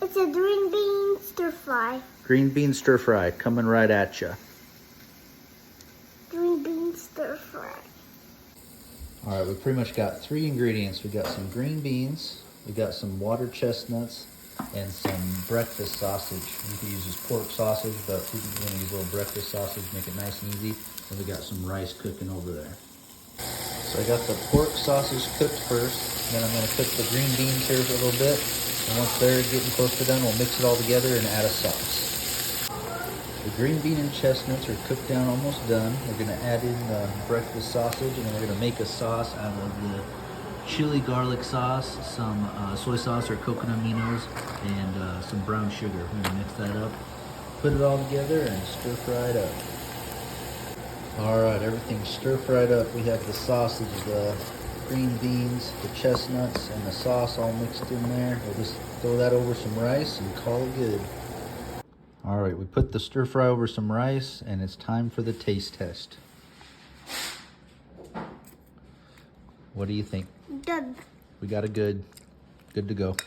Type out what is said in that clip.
It's a green bean stir fry. Green bean stir fry coming right at you. Green bean stir fry. All right, we pretty much got 3 ingredients. We got some green beans, we got some water chestnuts, and some breakfast sausage. You can use this pork sausage, but we're gonna use a little breakfast sausage, make it nice and easy. And we got some rice cooking over there. So I got the pork sausage cooked first, then I'm gonna cook the green beans here for a little bit. And once they're getting close to done, we'll mix it all together and add a sauce. The green bean and chestnuts are cooked down, almost done. We're gonna add in the breakfast sausage, and then we're gonna make a sauce out of the chili garlic sauce, some soy sauce or coconut aminos, and some brown sugar. We're gonna mix that up, put it all together, and stir fry it up. All right, everything's stir fried up. We have the sausage, the green beans, the chestnuts, and the sauce all mixed in there. We'll just throw that over some rice and call it good. All right, we put the stir fry over some rice, and it's time for the taste test. What do you think? Good. We got a good to go.